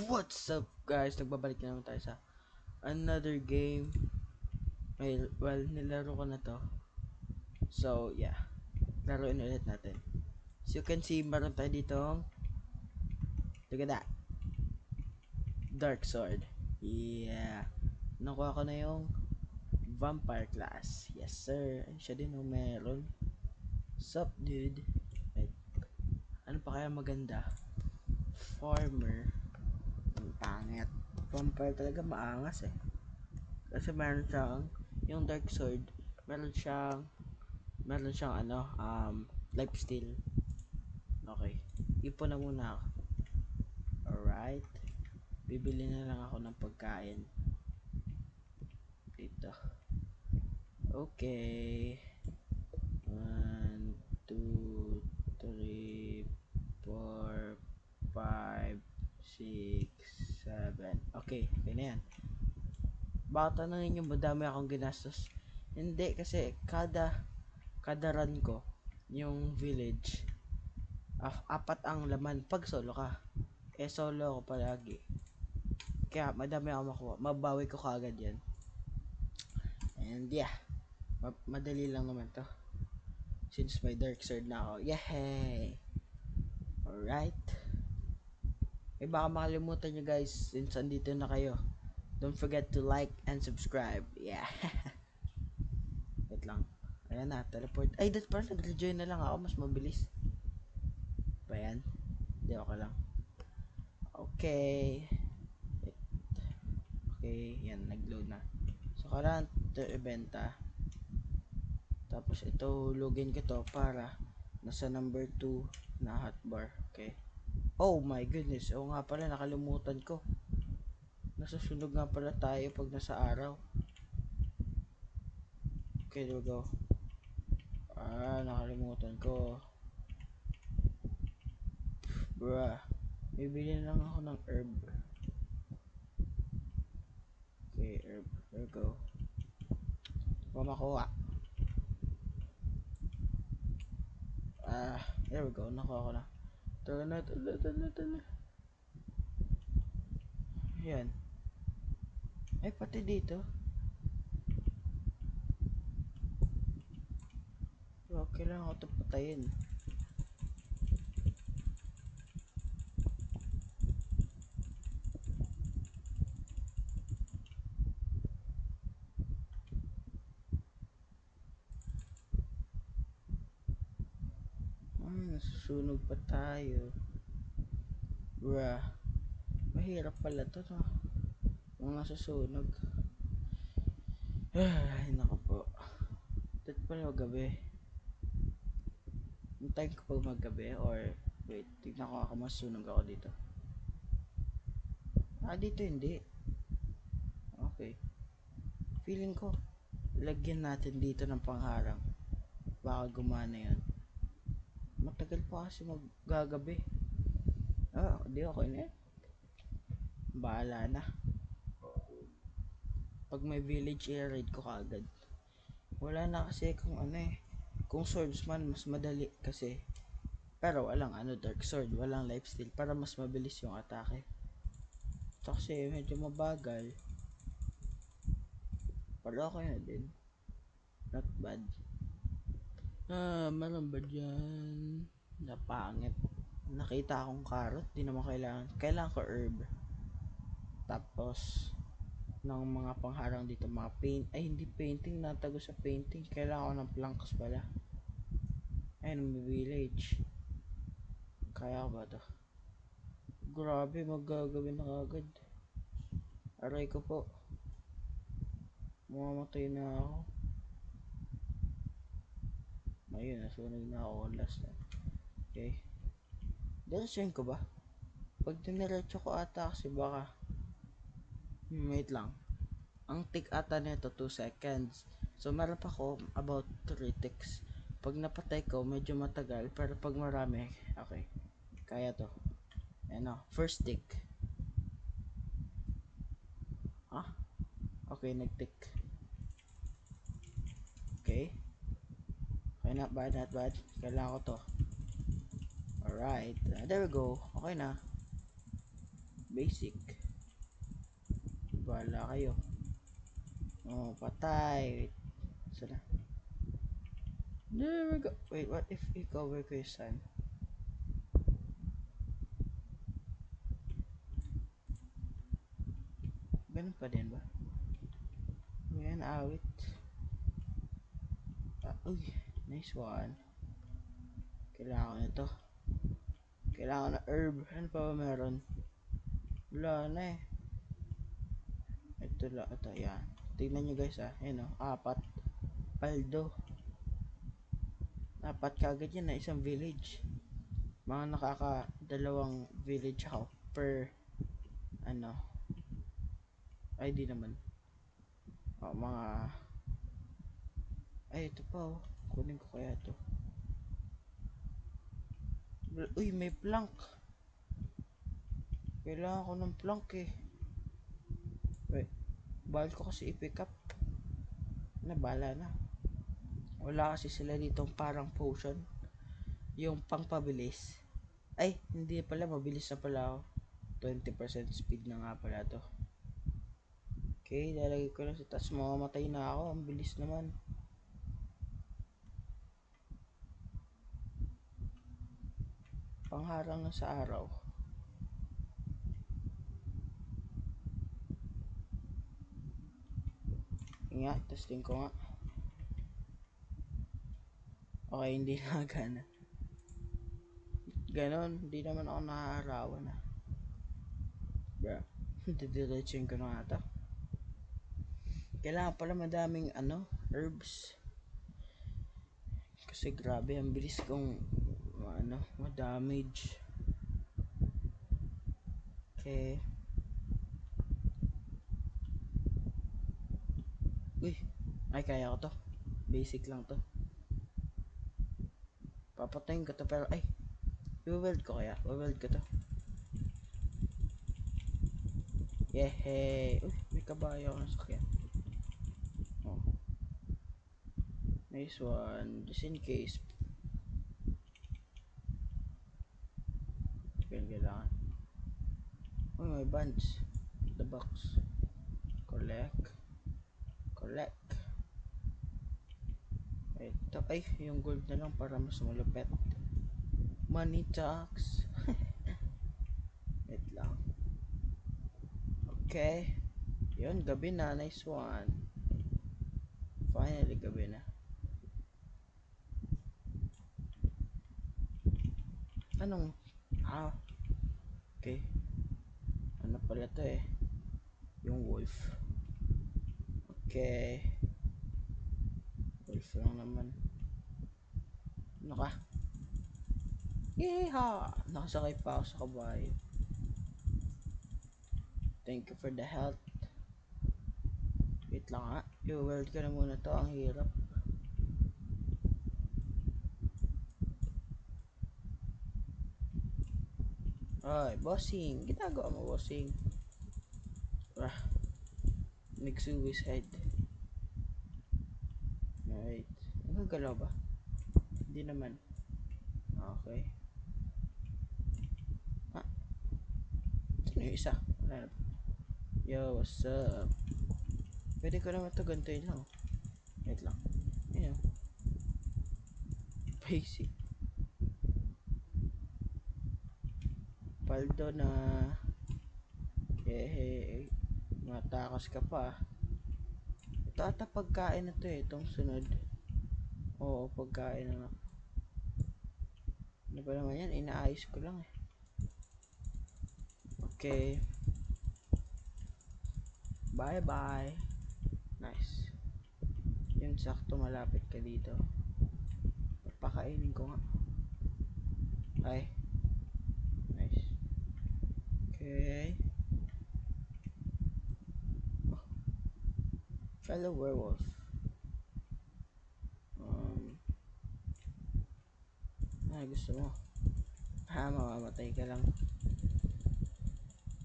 What's up guys? Nagbabalik na naman tayo sa another game. Well, nilaro ko na to. So, yeah. Laruin ulit natin. So you can see, meron tayo ditong, look at that, Dark Sword. Yeah. Nakuha ko na yung Vampire class. Yes sir. Siya din yung meron. Sup dude? Wait. Ano pa kaya maganda? Farmer. Ang pangit. Vampire talaga maangas eh. Kasi meron siyang, yung Dark Sword, meron siyang lifesteal. Okay. Ipon na muna ako. Alright. Bibili na lang ako ng pagkain. Dito. Okay. 1, 2, 3, 4, 5, 6, 7. Okay. Okay na yan. Baka tanongin nyo, madami akong ginastos. Hindi, kasi kada run ko, yung village, apat ang laman pag solo ka. Solo ako palagi. Kaya madami ako makuha. Mabawi ko kaagad yan. And yeah, madali lang naman to. Since may dark sword na ako. Yay! Alright. Baka makalimutan nyo guys, since andito na kayo. Don't forget to like and subscribe. Yeah. Wait lang. Ayan na, teleport. Ay, that's parang nag-rejoin na lang ako. Mas mabilis. Ba yan? Hindi, okay lang. Okay. Okay, yan, nag-load na. So, current ibenta. Tapos, ito, login ko to para nasa number 2 na hotbar. Okay. Oh my goodness. Oo nga pala, nakalimutan ko. Nasusunog nga pala tayo pag nasa araw. Okay, there we go. Nakalimutan ko. Bruh. Bibili na lang ako ng herb. Okay, herb. There we go. Pamakuha. There we go. Nakuha ko na. Tara na. Yan. Ay, pati dito. Okay lang ako ito patayin. Nasusunog pa tayo. Bruh. Mahirap pala to, no? Kung nasusunog. Ay, naku po. Ito pala magabi. Hintayin ko pa maggabi or wait, tignan ko ako masunog ako dito. Dito hindi. Okay. Feeling ko, lagyan natin dito ng pangharang. Baka gumana yan. Matagal pa kasi maggagabi. Di okay na yan. Bahala na. Pag may village, i-raid ko kagad. Wala na kasi kung kung swordsman, mas madali kasi. Pero walang dark sword, walang lifesteal para mas mabilis yung atake. Kasi medyo mabagal. Pero okay na din. Not bad. Meron ba dyan? Napangit. Nakita akong carrot, di naman kailangan ko herb. Tapos ng mga pangharang dito, mga paint, ay hindi painting, natago sa painting. Kailangan ko ng planks pala. Ayun, may village. Kaya ba to? Grabe, magagawin na agad. Aray ko po. Mamamatay na ako. Ayun, nasunog na ako last time. Okay. Diretsuhin ko ba? Pag diniretso ko ata kasi baka wait lang. Ang tick ata nito 2 seconds. So meron pa ako about 3 ticks. Pag napatay ko medyo matagal, pero pag marami, okay. Kaya to. First tick. Okay, nag-tick. Okay. Okay, not bad, not bad. Kailangan ko to. Alright, there we go. Okay na. Basic. Bahala kayo. Oh, patay. Wait. Sana. There we go. Wait, what if we cover ko yung sun? Ganun pa din ba? Ayan, awit. Uy, nice one. Kailangan ko nito. Kailangan na herb. Ano pa ba meron? Wala na eh. Ito lang. Ito, yan. Tignan nyo guys ah. Ayan o. 4. Paldo. 4 kagad yan na isang village. Mga nakaka-2 village ako per ano. Ay, di naman. Mga ay, ito pa oh. Kunin ko kaya ito. Uy, may plank. Kailangan ko ng plank eh. Wait. Bahal ko kasi i-pick up. Nabala na. Wala kasi sila ditong parang potion. Yung pangpabilis. Ay, hindi pala. Mabilis na pala ako. 20% speed na nga pala to. Okay, lalagay ko na sa taas. Mamamatay na ako. Ang bilis naman. Pangharang na sa araw. Nga, testing ko nga. Okay, hindi na gana. Ganon, hindi naman ako nakaharawan na. Bro, didiretsin ko na ata. Kailangan pala madaming herbs. Kasi grabe, ang bilis kong ma-damage. Okay. Uy, ay kaya ko to. Basic lang to. Papatayin ko to pero ay, i-weld ko kaya. I-weld ko to. Yehey! Uy, may kabayo akong sakyan. Oh. Nice one. Just in case. Kailangan. Uy, may bunch. The box. Collect. Collect. Ito, ay, yung gold na lang para mas malupet. Money talks. Wait lang. Okay. Yun, gabi na. Nice one. Finally, gabi na. Anong? Okay. Ano pala to eh? Yung wolf. Okay. Wolf lang naman. Ano ka? Yeehaw! Nakasakay pa ako sa kabayo. Thank you for the help. Wait lang ha. I-weld ka na muna to. Ang hirap. Ay, bossing. Ginagawa mo, bossing. Nag-suicide. Wait. Nagagalaw ba? Hindi naman. Okay. Sino yung isa? Wala na. Yo, what's up? Pwede ko naman ito gantuin lang. Wait lang. Ayan. Basic. Paldo na. Matakas ka pa. Ito ata pagkain na to eh. Itong sunod. Oo, pagkain na. Ano ba naman yan? Inaayos ko lang eh. Okay. Bye bye. Nice. Yun, sakto malapit ka dito. Papakainin ko nga. Ay. Nice. Okay. Oh. Fellow werewolf. Gusto mo? Mamamatay ka lang.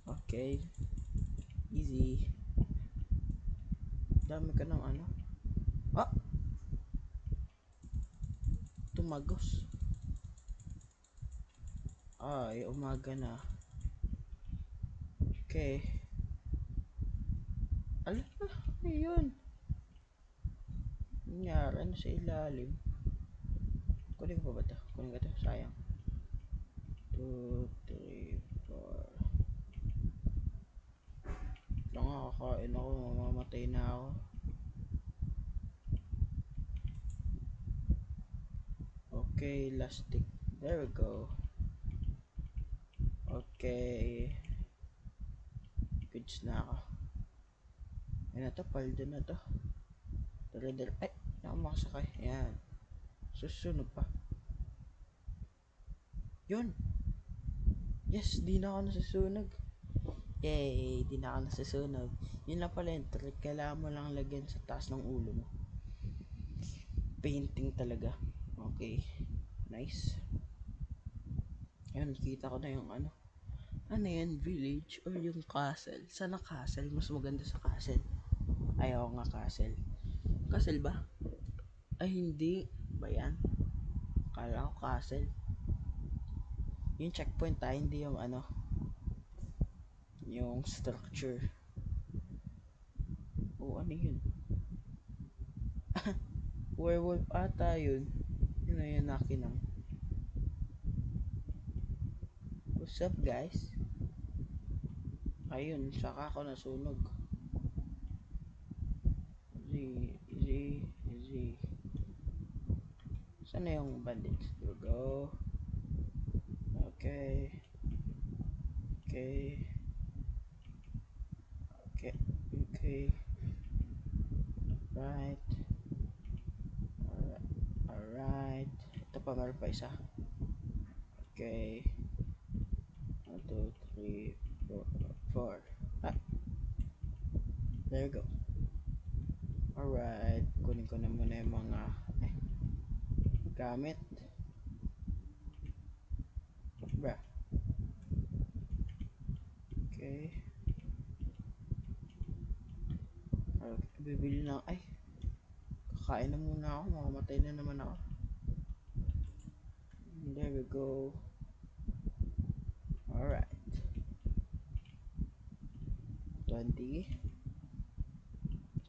Okay. Easy. Dami ka ng ano. Ah! Tumagos. Ay, umaga na. Okay. Ala, ayun. Nangyari, ano sa ilalim? Kunin ko pa ba ito? Kunin ko ito, sayang. 2, 3, 4. Lang nga, kakain ako, mamamatay na ako. Okay, last stick. There we go. Okay. Goods na ako. Ayan na to, paldo na to. Dala-dala. Ay, hindi ako makasakay. Ayan. Susunog pa. Yun. Yes, di na ako nasusunog. Yay, di na ako nasusunog. Yun lang pala yung trick. Kailangan mo lang lagyan sa taas ng ulo mo. Painting talaga. Okay. Nice. Ayan, kita ko na yung ano. Ano yan, village or yung castle? Sana castle? Mas maganda sa castle. Ayaw nga castle. Castle ba? Ay, hindi. Ba yan? Kala ko castle. Yung checkpoint hindi yung ano. Yung structure. O, ano yun? Werewolf ata yun. Yun na yun nakinang. What's up, guys? Ayun, saka ako nasunog. Easy. Saan na yung bandits? There we go. Okay. Okay. Okay. Okay. Right. Alright. Ito pa, meron pa isa. Okay. 1, 2, 3, 4. Ah, there you go. Alright. Kunin ko na muna yung mga gamit. Bruh. Okay. Bibili na. Ay. Kakain na muna ako. Makamatay na naman ako. There we go. Alright. 20.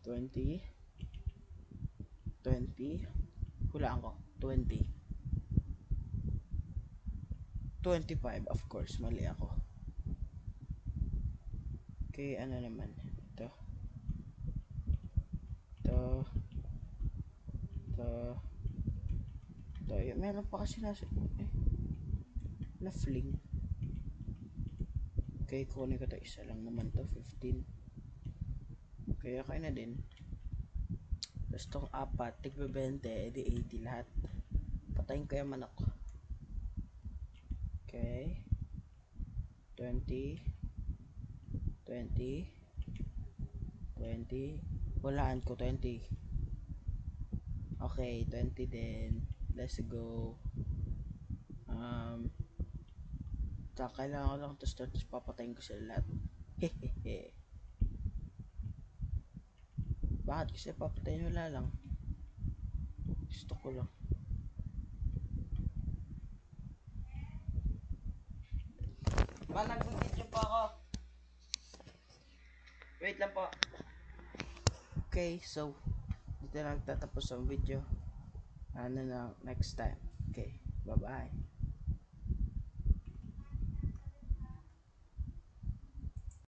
20. 20. Hulaan ko. 20. 25. Of course. Mali ako. Okay. Ano naman? Ito. Ito. Ito. Ito. Meron pa kasi nasa... na fling. Okay. Kunin ko ito. Isa lang naman to. 15. Kaya kayo na din. Tapos itong apat, tigbe 20, edi 80 lahat. Patayin ko yung manok. Okay. 20. 20. 20. Walaan ko 20. Okay, 20 din. Let's go. Kailangan ko lang to start, tapos papatayin ko sila lahat. Hehehe. Bakit kasi papatayin wala lang? Gusto ko lang. Nag-video pa ako. Wait lang po. Okay, so dito na nagtatapos ang video. Ano na next time. Okay, bye-bye.